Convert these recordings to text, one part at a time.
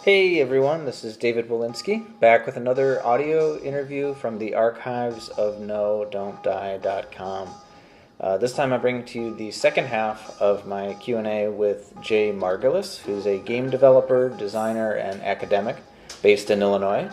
Hey everyone, this is David Wolinsky, back with another audio interview from the archives of no-don't-die.com. This time I'm bringing to you the second half of my Q&A with Jay Margalus, who's a game developer, designer, and academic based in Illinois.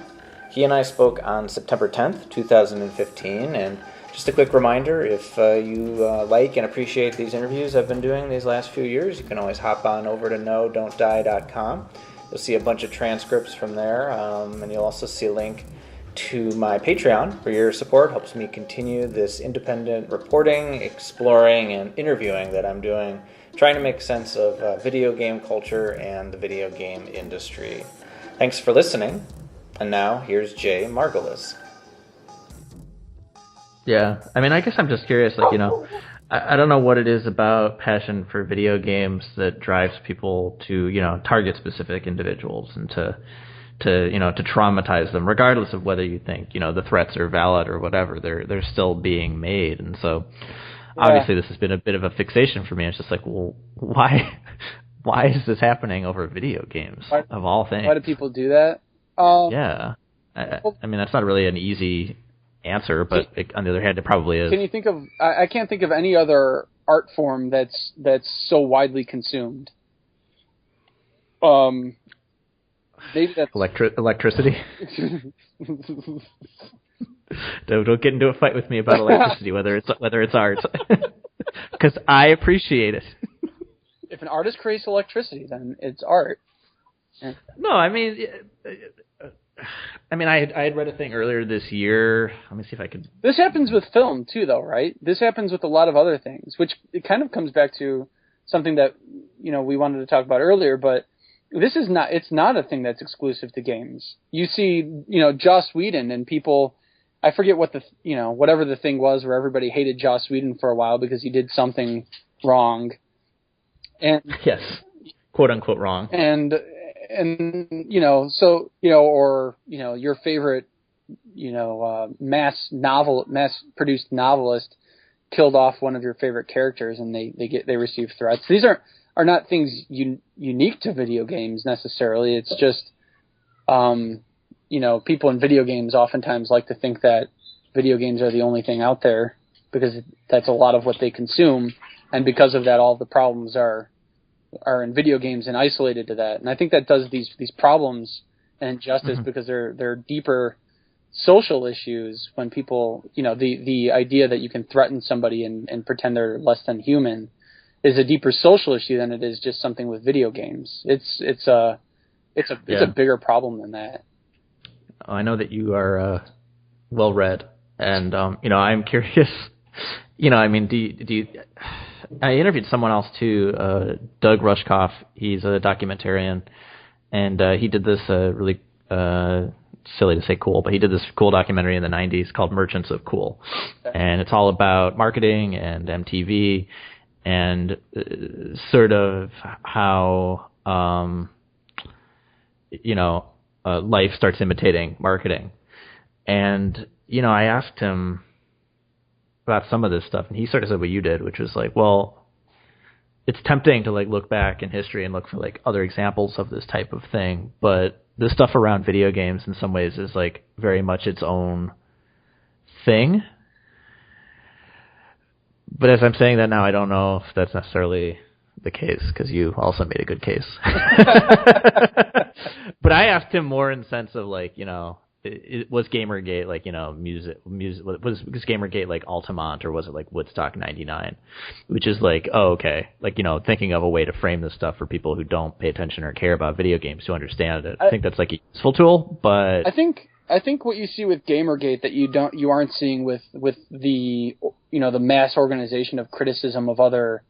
He and I spoke on September 10th, 2015, and just a quick reminder, if you like and appreciate these interviews I've been doing these last few years, you can always hop on over to no-don't-die.com. You'll see a bunch of transcripts from there, and you'll also see a link to my Patreon, where your support helps me continue this independent reporting, exploring, and interviewing that I'm doing, trying to make sense of video game culture and the video game industry. Thanks for listening, and now here's Jay Margalus. Yeah, I mean, I guess I'm just curious, I don't know what it is about passion for video games that drives people to, target specific individuals and to traumatize them, regardless of whether you think, the threats are valid or whatever. They're still being made. And so obviously this has been a bit of a fixation for me. It's just like, well, why is this happening over video games of all things? Why do people do that? Yeah. I mean, that's not really an easy answer, but on the other hand, it probably is. Can you think of? I can't think of any other art form that's so widely consumed. Maybe that's electricity. Don't get into a fight with me about electricity, whether it's art, because I appreciate it. If an artist creates electricity, then it's art. No, I mean, I had read a thing earlier this year. Let me see if I could. This happens with film too, though, right? This happens with a lot of other things, which it kind of comes back to something that we wanted to talk about earlier. But this is not. It's not a thing that's exclusive to games. You see, Joss Whedon and people. I forget what whatever the thing was where everybody hated Joss Whedon for a while because he did something wrong. And yes, quote unquote wrong. And or your favorite, mass-produced novelist killed off one of your favorite characters, and they receive threats. These are not things unique to video games necessarily. It's just, people in video games oftentimes like to think that video games are the only thing out there because that's a lot of what they consume, and because of that, all the problems are in video games and isolated to that. And I think that does these problems and injustice because they're deeper social issues when people, the idea that you can threaten somebody and pretend they're less than human is a deeper social issue than it is just something with video games. It's a bigger problem than that. I know that you are well read, and I'm curious. Do you I interviewed someone else too, Doug Rushkoff. He's a documentarian, and he did this really silly to say cool, but he did this cool documentary in the 90s called Merchants of Cool, and it's all about marketing and MTV and sort of how life starts imitating marketing. And I asked him about some of this stuff, and he sort of said what you did, which was like, well, it's tempting to look back in history and look for other examples of this type of thing, but the stuff around video games in some ways is very much its own thing. But as I'm saying that now, I don't know if that's necessarily the case, because you also made a good case. But I asked him more in the sense of was Gamergate music? Was Gamergate Altamont, or was it Woodstock '99? Which is okay, thinking of a way to frame this stuff for people who don't pay attention or care about video games to understand it. I think that's a useful tool, but I think what you see with Gamergate that you aren't seeing with the the mass organization of criticism of other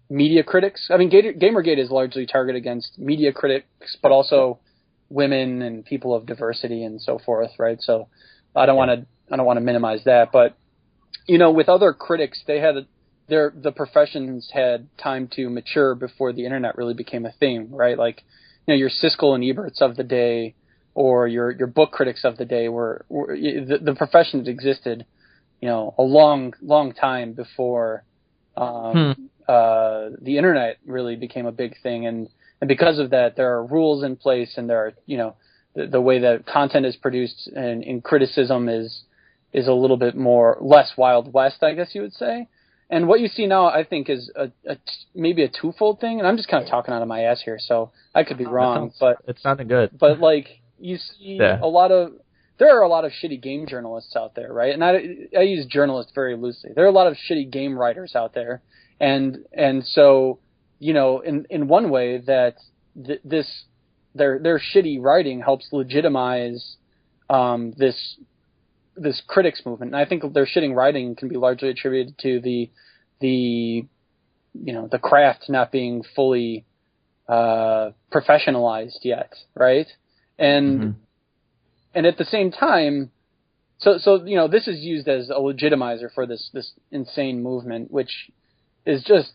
media critics. I mean, Gamergate is largely targeted against media critics, but also women and people of diversity and so forth, right? So I don't want to minimize that, but with other critics, the professions had time to mature before the internet really became a thing, right? Your Siskel and Eberts of the day, or your book critics of the day were the professions existed, a long time before the internet really became a big thing, and because of that, there are rules in place, and there are, the way that content is produced and in criticism is a little bit less Wild West, I guess you would say. And what you see now, I think, is maybe a twofold thing. And I'm just kind of talking out of my ass here, so I could be wrong. But it's not good. But you see there are a lot of shitty game journalists out there, right? And I use journalist very loosely. There are a lot of shitty game writers out there, and so in one way that their shitty writing helps legitimize this critics movement. And I think their shitty writing can be largely attributed to the craft not being fully professionalized yet, right? And at the same time, so this is used as a legitimizer for this insane movement, which is just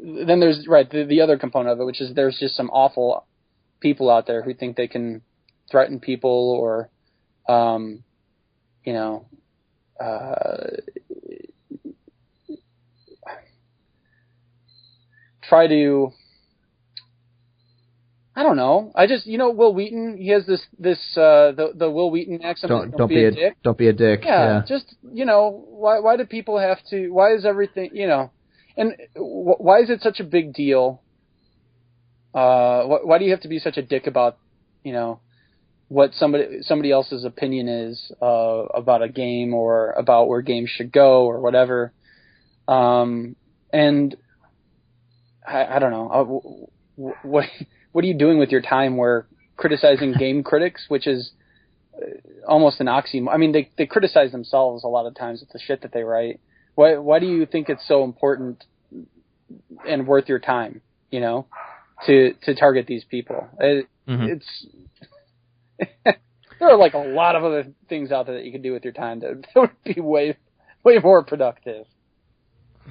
then there's the other component of it, which is there's just some awful people out there who think they can threaten people or try to, I don't know. I just, Will Wheaton, he has the Will Wheaton accent. Don't be a dick. Don't be a dick. Yeah. Just, why do people have to, why is everything, and why is it such a big deal? Why do you have to be such a dick about, what somebody else's opinion is about a game or about where games should go or whatever? And I don't know. What are you doing with your time where criticizing game critics, which is almost an oxymoron? I mean, they criticize themselves a lot of times with the shit that they write. Why do you think it's so important and worth your time, to target these people? It's there are a lot of other things out there that you can do with your time that would be way more productive.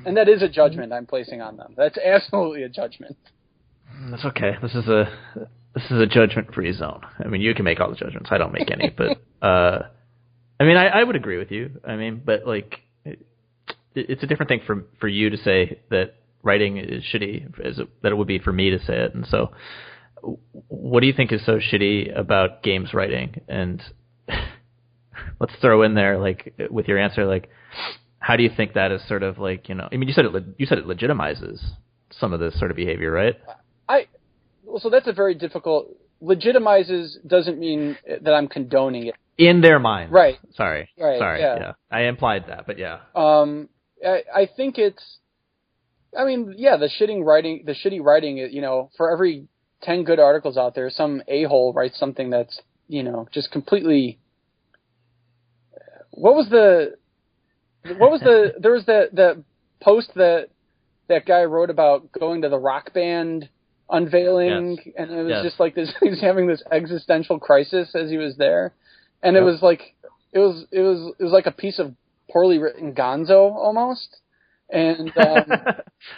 And that is a judgment I'm placing on them. That's absolutely a judgment. That's okay. This is a judgment-free zone. I mean, you can make all the judgments. I don't make any, but I would agree with you. I mean, but it's a different thing for you to say that writing is shitty that it would be for me to say it. And so, what do you think is so shitty about games writing? And let's throw in there, with your answer, how do you think that is sort of I mean, you said it legitimizes some of this sort of behavior, right? So that's a very difficult. Legitimizes doesn't mean that I'm condoning it. In their minds. Right. Sorry. Right. Sorry. Yeah. I implied that, but yeah. I think it's, the shitty writing, for every 10 good articles out there, some a-hole writes something that's, just completely, there was that post that guy wrote about going to the Rock Band unveiling, yes. And it was just this, he was having this existential crisis as he was there. And it was it was like a piece of poorly written gonzo almost. And I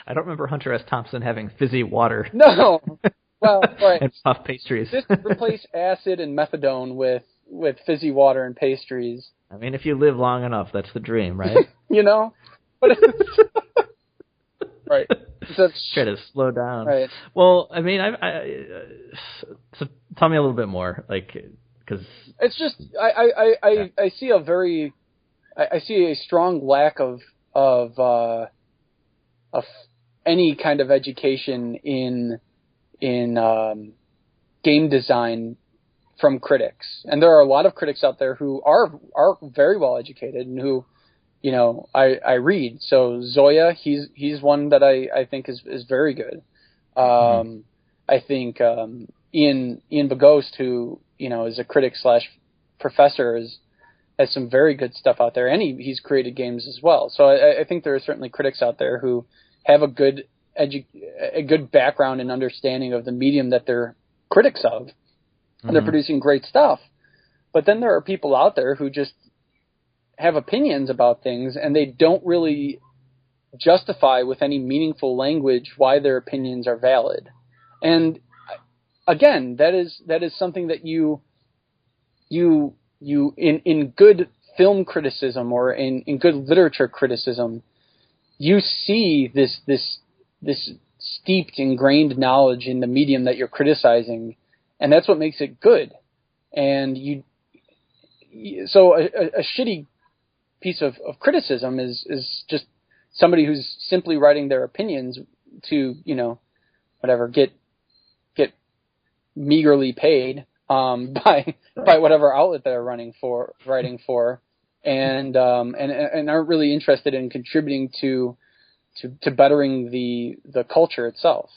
don't remember Hunter S. Thompson having fizzy water. No, well, right. And puff pastries. Just replace acid and methadone with fizzy water and pastries. I mean, if you live long enough, that's the dream, right? But right. Try to slow down. Right. Well, I mean, so tell me a little bit more, because it's just I see I see a strong lack of any kind of education in game design from critics, and there are a lot of critics out there who are very well educated and who, I read. So Zoya, he's one that I think is very good. I think Ian Bagost, who is a critic / professor, has some very good stuff out there, and he's created games as well. So I think there are certainly critics out there who have a good background and understanding of the medium that they're critics of, and they're producing great stuff. But then there are people out there who just have opinions about things, and they don't really justify with any meaningful language why their opinions are valid. And again, that is something that you in good film criticism or in good literature criticism, you see this steeped, ingrained knowledge in the medium that you're criticizing, and that's what makes it good. And so a shitty piece of criticism is just somebody who's simply writing their opinions to, whatever, get meagerly paid by whatever outlet they're writing for, and aren't really interested in contributing to bettering the culture itself.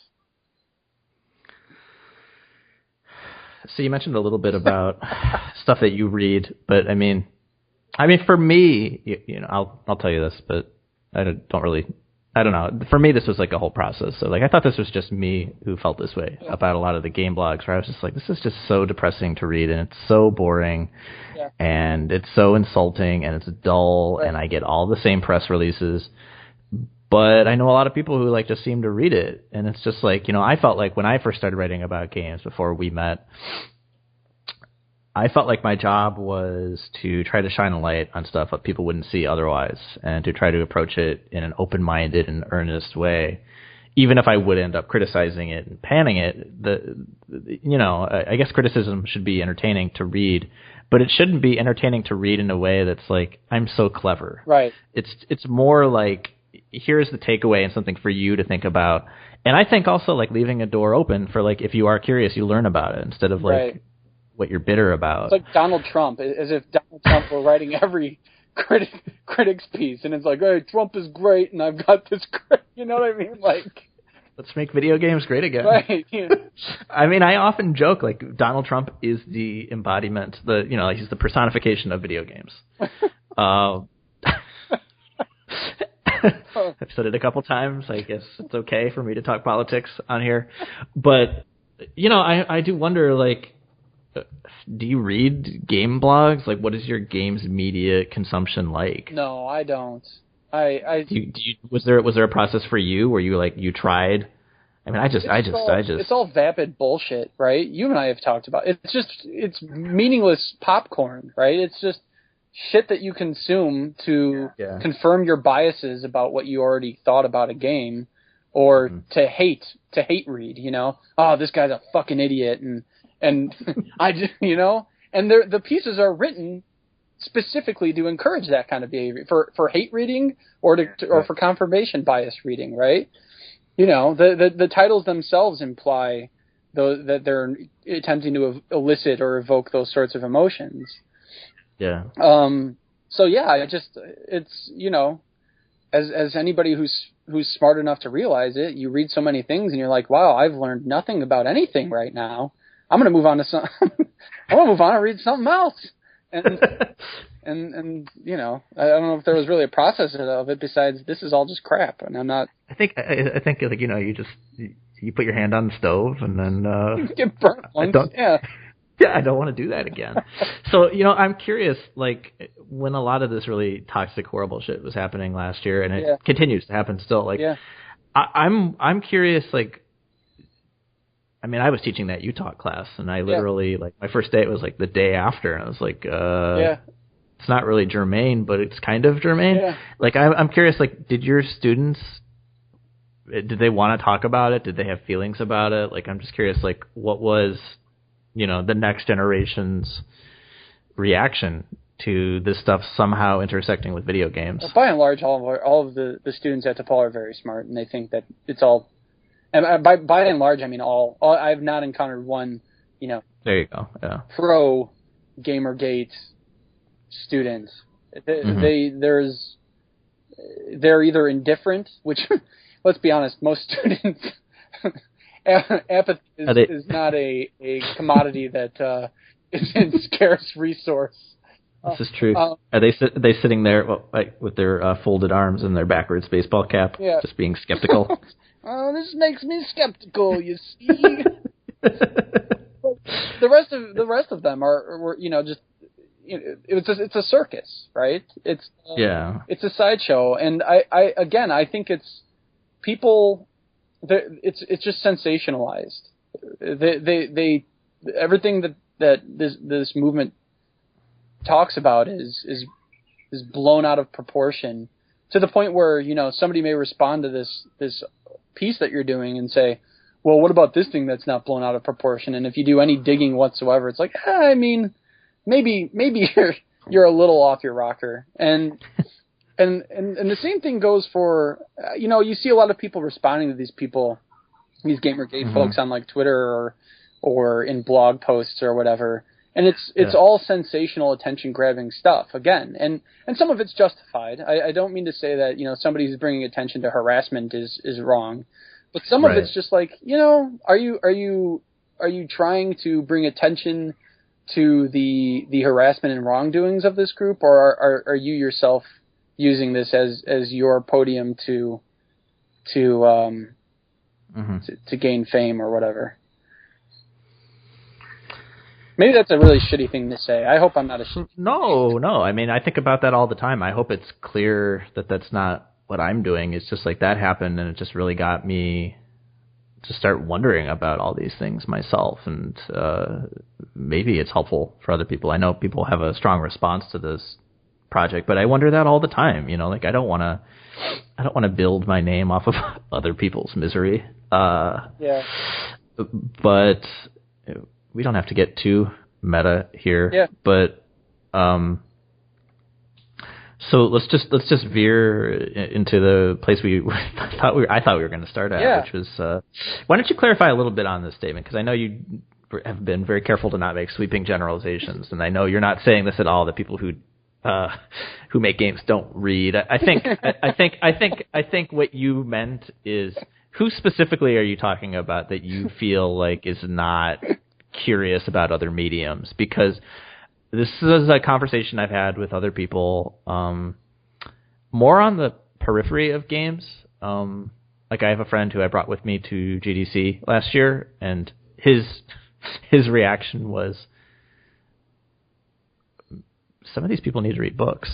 So you mentioned a little bit about stuff that you read, but I mean, for me, I'll tell you this, but I don't know. For me, this was like a whole process. So like, I thought this was just me who felt this way about a lot of the game blogs, where I was just like, this is just so depressing to read, and it's so boring, and it's so insulting, and it's dull, and I get all the same press releases. But I know a lot of people who like just seem to read it, and it's just like, I felt like when I first started writing about games before we met, I felt like my job was to try to shine a light on stuff that people wouldn't see otherwise, and to try to approach it in an open-minded and earnest way, even if I would end up criticizing it and panning it. I guess criticism should be entertaining to read, but it shouldn't be entertaining to read in a way that's like, I'm so clever. Right. It's more like, here's the takeaway and something for you to think about. And I think also like leaving a door open for like, if you are curious, you learn about it instead of like what you're bitter about. It's like Donald Trump, as if Donald Trump were writing every critic's piece, and it's like, hey, Trump is great, and I've got this great, you know what I mean? Like, let's make video games great again. Right. Yeah. I mean, I often joke like Donald Trump is the embodiment, like he's the personification of video games. I've said it a couple times. I guess it's okay for me to talk politics on here. But, I do wonder, like, do you read game blogs? Like, what is your games media consumption like? No, I don't. Was there a process for you where you tried? I mean, it's all vapid bullshit, right? You and I have talked about it. It's meaningless popcorn, right? It's just shit that you consume to confirm your biases about what you already thought about a game, or to hate read, oh, this guy's a fucking idiot, and I just, and the pieces are written specifically to encourage that kind of behavior, for hate reading or for confirmation bias reading, right? The titles themselves imply that they're attempting to elicit or evoke those sorts of emotions. Yeah. So yeah, it's as anybody who's smart enough to realize it, you read so many things and you're like, wow, I've learned nothing about anything right now. I'm going to move on to I'm going to move on and read something else. And I don't know if there was really a process of it besides this is all just crap, and I'm not. I think like you put your hand on the stove and then you get burnt once. I don't want to do that again. So, I'm curious, like, when a lot of this really toxic, horrible shit was happening last year, and it continues to happen still, like, I'm curious, like, I mean, I was teaching that Utah class, and I literally, like, my first day, it was, like, the day after, and I was like, it's not really germane, but it's kind of germane. Yeah. Like, I'm curious, like, did your students, did they want to talk about it? Did they have feelings about it? Like, I'm just curious, like, what was, the next generation's reaction to this stuff somehow intersecting with video games? Well, by and large, all of the students at DePaul are very smart, and they think that it's all. And by and large, I mean all. I've not encountered one, There you go. Yeah. Pro Gamergate student. They're either indifferent, which, let's be honest, most students. Apathy is not a commodity that is a scarce resource. This is true. Are they sitting there with their folded arms and their backwards baseball cap, just being skeptical? Oh, this makes me skeptical. You see, the rest of them were just. It's a circus, right? It's a sideshow, and I think it's people. It's just sensationalized. They everything that this movement talks about is blown out of proportion to the point where, you know, somebody may respond to this piece that you're doing and say, well, what about this thing that's not blown out of proportion? And if you do any digging whatsoever, it's like, I mean, maybe you're a little off your rocker. And the same thing goes for, you know, you see a lot of people responding to these people, these Gamergate folks on like Twitter or in blog posts or whatever. And it's all sensational, attention grabbing stuff again. And some of it's justified. I don't mean to say that, you know, somebody who's bringing attention to harassment is wrong. But some of it's just like, you know, are you trying to bring attention to the harassment and wrongdoings of this group, or are you yourself using this as your podium to gain fame or whatever? Maybe that's a really shitty thing to say. I hope I'm not a shitty. No. I mean, I think about that all the time. I hope it's clear that that's not what I'm doing. It's just like that happened, and it just really got me to start wondering about all these things myself, and maybe it's helpful for other people. I know people have a strong response to this project, but I wonder that all the time. You know, like I don't want to build my name off of other people's misery. But we don't have to get too meta here. Yeah. But so let's just veer into the place I thought we were going to start at, which was why don't you clarify a little bit on this statement, because I know you have been very careful to not make sweeping generalizations, and I know you're not saying this at all that people who make games don't read. I think what you meant is, who specifically are you talking about that you feel like is not curious about other mediums? Because this is a conversation I've had with other people, more on the periphery of games. Like I have a friend who I brought with me to GDC last year, and his reaction was, some of these people need to read books.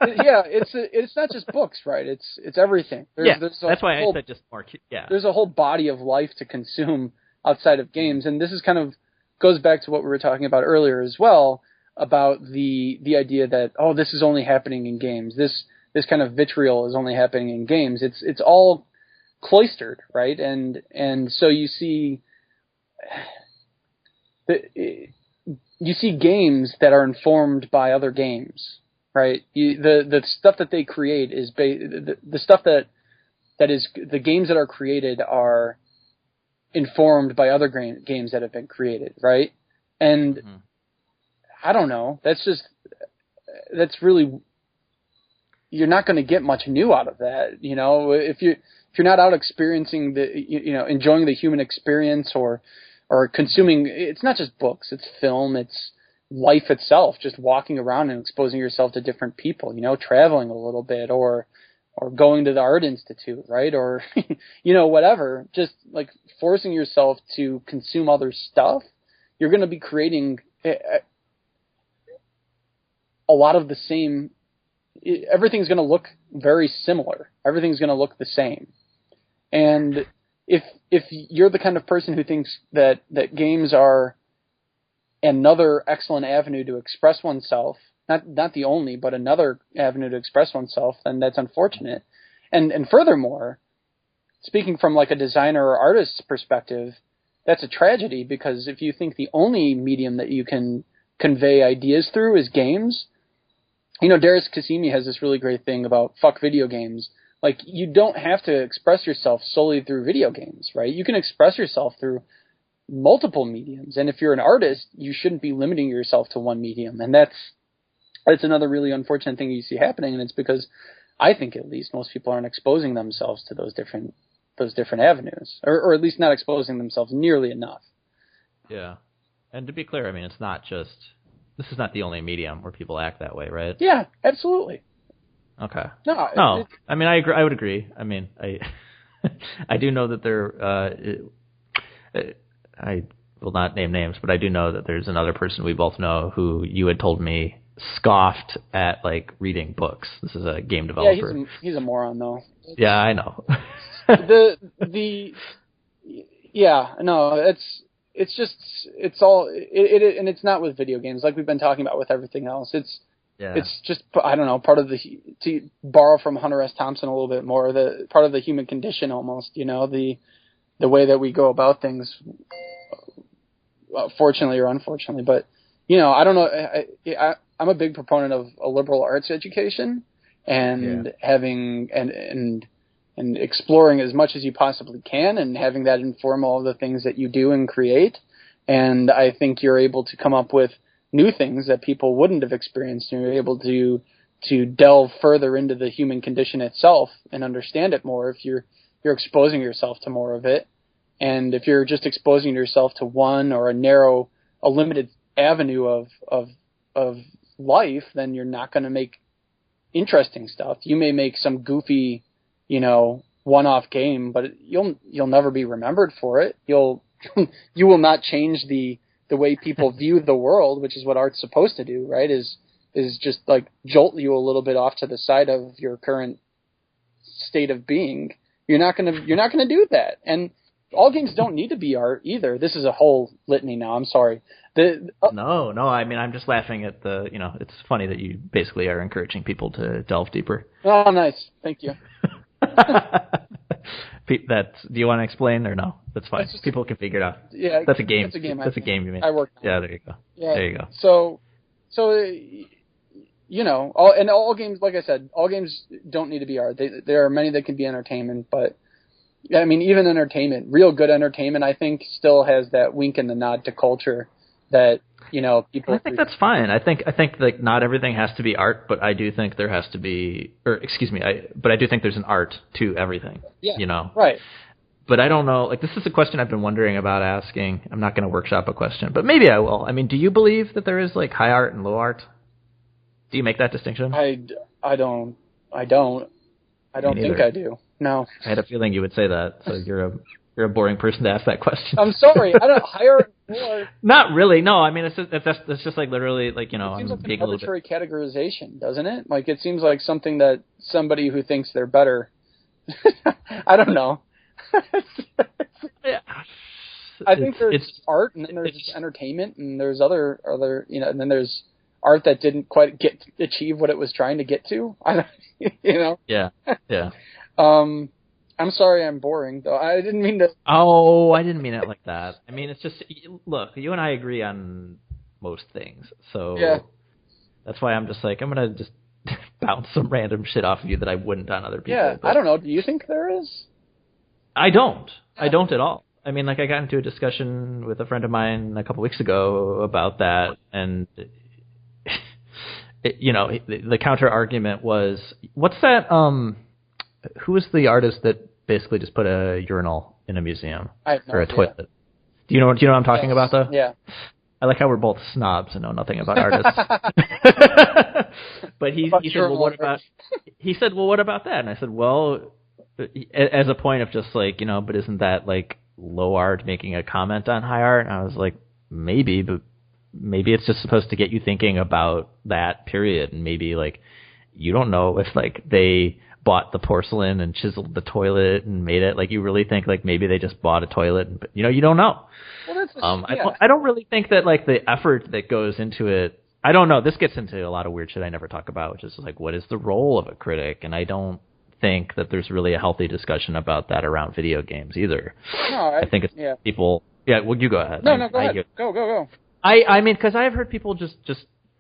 It's not just books, right? It's everything. That's why I said just more. Yeah, there's a whole body of life to consume outside of games, and this is kind of goes back to what we were talking about earlier as well, about the idea that, oh, this is only happening in games. This kind of vitriol is only happening in games. It's all cloistered, right? And so you see games that are informed by other games, right? The stuff that they create is the stuff that is the games that are created are informed by other games that have been created, right? And I don't know. That's really, you're not going to get much new out of that, you know. If you're not out experiencing enjoying the human experience or consuming, it's not just books, it's film, it's life itself, just walking around and exposing yourself to different people, you know, traveling a little bit, or going to the Art Institute, right? Or, you know, whatever, just like forcing yourself to consume other stuff, you're going to be creating a lot of the same. Everything's going to look very similar. Everything's going to look the same. And if you're the kind of person who thinks that games are another excellent avenue to express oneself, not the only, but another avenue to express oneself, then that's unfortunate. And furthermore, speaking from like a designer or artist's perspective, that's a tragedy, because if you think the only medium that you can convey ideas through is games, you know, Darius Kasimi has this really great thing about fuck video games. Like, you don't have to express yourself solely through video games, right? You can express yourself through multiple mediums. And if you're an artist, you shouldn't be limiting yourself to one medium. And that's another really unfortunate thing you see happening, and it's because I think at least most people aren't exposing themselves to those different avenues, or at least not exposing themselves nearly enough. Yeah, and to be clear, I mean, this is not the only medium where people act that way, right? Yeah, absolutely. Okay. No, I mean, I agree. I would agree. I mean, I do know that I will not name names, but I do know that there's another person we both know who you had told me scoffed at like reading books. This is a game developer. Yeah, he's a moron though. Yeah, I know. It's all and it's not with video games, like we've been talking about with everything else. Yeah. It's just, I don't know, part of to borrow from Hunter S. Thompson a little bit more, the part of the human condition almost, the way that we go about things, fortunately or unfortunately. But, I don't know. I'm a big proponent of a liberal arts education and having and exploring as much as you possibly can and having that inform all the things that you do and create. And I think you're able to come up with new things that people wouldn't have experienced. And you're able to delve further into the human condition itself and understand it more if you're exposing yourself to more of it. And if you're just exposing yourself to one or a limited avenue of life, then you're not going to make interesting stuff. You may make some goofy, one-off game, but you'll never be remembered for it. You will not change the way people view the world, which is what art's supposed to do, right? Is just like jolt you a little bit off to the side of your current state of being. You're not gonna do that. And all games don't need to be art either. This is a whole litany now. I'm sorry. No. I mean, I'm just laughing at it's funny that you basically are encouraging people to delve deeper. Oh, nice. Thank you. Do you want to explain or no? That's fine. People can figure it out. Yeah, that's a game. That's a game you mean. I work. Yeah, there you go. Yeah. There you go. So all games, like I said, all games don't need to be art. There are many that can be entertainment, but I mean, even entertainment, real good entertainment, I think still has that wink and the nod to culture that people. I think that's fine. I think like not everything has to be art, but I do think there has to be, but I do think there's an art to everything. Yeah. Right. But I don't know. Like, this is a question I've been wondering about asking. I'm not going to workshop a question, but maybe I will. I mean, do you believe that there is like high art and low art? Do you make that distinction? I don't think I do. No. I had a feeling you would say that. So you're a boring person to ask that question. I'm sorry. I don't high art. Not really. No, I mean it's just like literally like It seems like an arbitrary categorization, doesn't it? Like it seems like something that somebody who thinks they're better. I don't know. I think there's art, and then there's entertainment, and there's other, and then there's art that didn't quite achieve what it was trying to get to. Yeah. I'm sorry I'm boring, though. I didn't mean to... Oh, I didn't mean it like that. I mean, it's just... Look, you and I agree on most things, so... Yeah. That's why I'm just like, I'm going to just bounce some random shit off of you that I wouldn't on other people. Yeah, I don't know. Do you think there is? I don't. I don't at all. I mean, like, I got into a discussion with a friend of mine a couple weeks ago about that, and... the counter argument was, what's that, who was the artist that basically just put a urinal in a museum or a toilet? Do you know what I'm talking about, though? Yeah. I like how we're both snobs and know nothing about artists. But he said, well, what about? He said, well, what about that? And I said, well, as a point of just like, but isn't that like low art making a comment on high art? And I was like, maybe, but maybe it's just supposed to get you thinking about that period, and maybe like you don't know if like they bought the porcelain and chiseled the toilet and made it. Like, you really think like maybe they just bought a toilet, and, you don't know. Well, I don't really think that like the effort that goes into it. I don't know. This gets into a lot of weird shit I never talk about, which is like, what is the role of a critic? And I don't think that there's really a healthy discussion about that around video games either. No, I think it's people. Yeah, well, you go ahead. No, go ahead. Go. I mean, because I've heard people just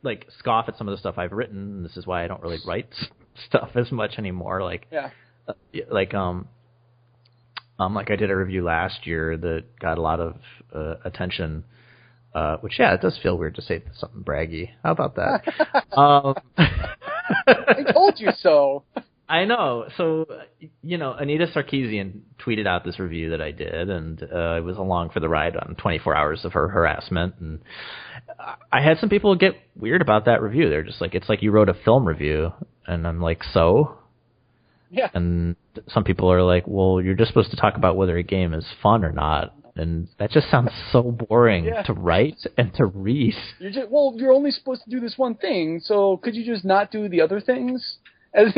like scoff at some of the stuff I've written, and this is why I don't really write stuff as much anymore. Like, like I did a review last year that got a lot of attention, which it does feel weird to say something braggy. How about that? I told you so. I know. So, Anita Sarkeesian tweeted out this review that I did, and I was along for the ride on 24 hours of her harassment. And I had some people get weird about that review. They're just like, it's like you wrote a film review. And I'm like, so? Yeah. And some people are like, well, you're just supposed to talk about whether a game is fun or not. And that just sounds so boring to write and to read. You're only supposed to do this one thing, so could you just not do the other things? That's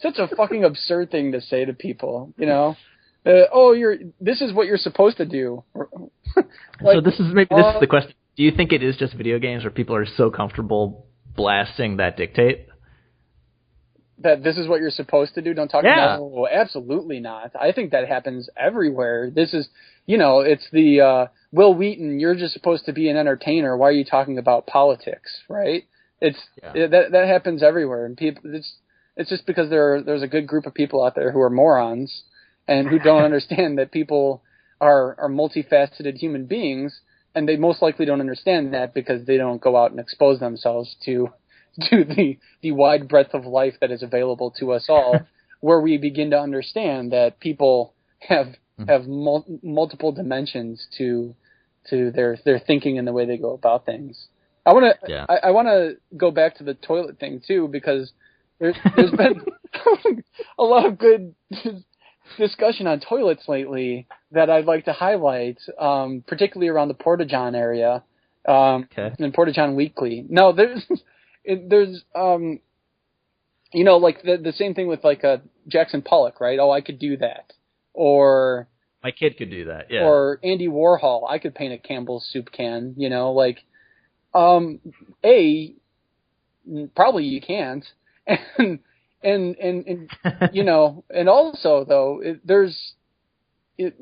such a fucking absurd thing to say to people, this is what you're supposed to do. So this is the question. Do you think it is just video games where people are so comfortable blasting that dictate? That this is what you're supposed to do? Don't talk Yeah. No, absolutely not. I think that happens everywhere. This is, it's the Will Wheaton, you're just supposed to be an entertainer. Why are you talking about politics, right? That happens everywhere, and people. It's just because there's a good group of people out there who are morons and who don't understand that people are multifaceted human beings, and they most likely don't understand that because they don't go out and expose themselves to the wide breadth of life that is available to us all, where we begin to understand that people have multiple dimensions to their thinking and the way they go about things. I want to go back to the toilet thing too, because there's been a lot of good discussion on toilets lately that I'd like to highlight, particularly around the Porta-John area, and Porta-John Weekly. No, there's like the same thing with like Jackson Pollock, right? Oh, I could do that. Or my kid could do that, yeah. Or Andy Warhol, I could paint a Campbell's soup can, probably you can't. And and also though, there's an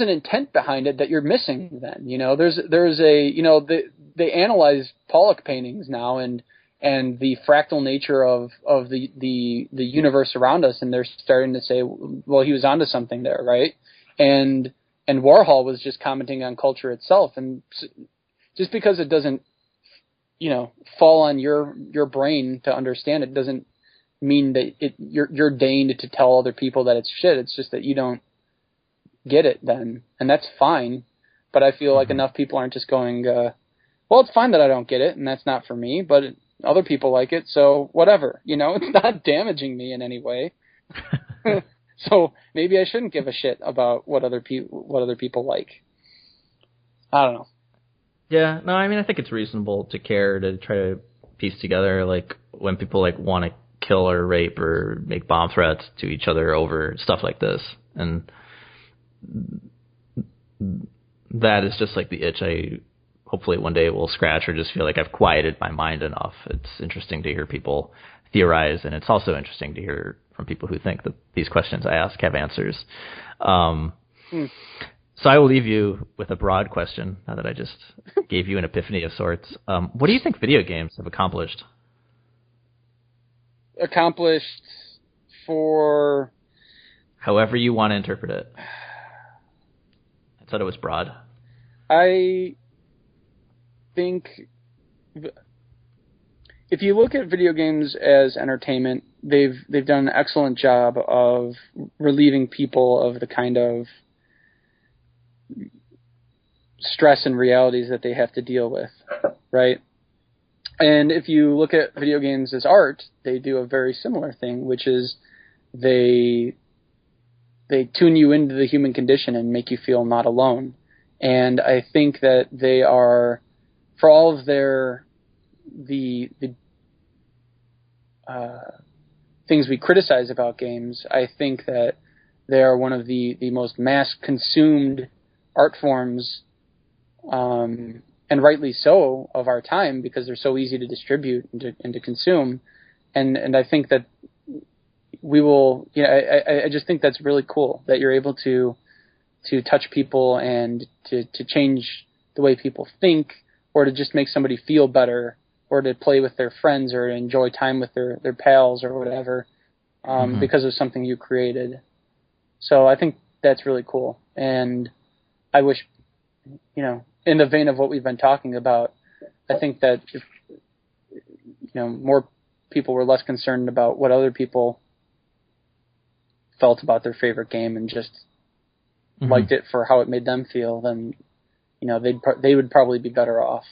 intent behind it that you're missing then. They analyze Pollock paintings now and the fractal nature of the universe around us, and they're starting to say, well, he was onto something there, right? And Warhol was just commenting on culture itself, and just because it doesn't fall on your brain to understand it doesn't mean that you're deigned to tell other people that it's shit. It's just that you don't get it then, and that's fine. But I feel like enough people aren't just going, well, it's fine that I don't get it, and that's not for me, but other people like it, so whatever. It's not damaging me in any way. So maybe I shouldn't give a shit about what other people like. I don't know. Yeah, no, I mean, I think it's reasonable to care, to try to piece together, like, when people, like, want to kill or rape or make bomb threats to each other over stuff like this. And that is just, like, the itch I hopefully one day will scratch, or just feel like I've quieted my mind enough. It's interesting to hear people theorize, and it's also interesting to hear from people who think that these questions I ask have answers. So I will leave you with a broad question, now that I just gave you an epiphany of sorts. What do you think video games have accomplished? Accomplished for... however you want to interpret it. I thought it was broad. I think if you look at video games as entertainment, they've done an excellent job of relieving people of the kind of stress and realities that they have to deal with, right? And if you look at video games as art, they do a very similar thing, which is they tune you into the human condition and make you feel not alone. And I think that they are, for all of the things we criticize about games, I think that they are one of the most mass-consumed art forms, and rightly so, of our time, because they're so easy to distribute and to consume. And I think that we will, I just think that's really cool that you're able to touch people and to change the way people think, or to just make somebody feel better, or to play with their friends, or enjoy time with their pals or whatever, because of something you created. So I think that's really cool. And I wish, in the vein of what we've been talking about, I think that if, more people were less concerned about what other people felt about their favorite game and just liked it for how it made them feel, then they would probably be better off.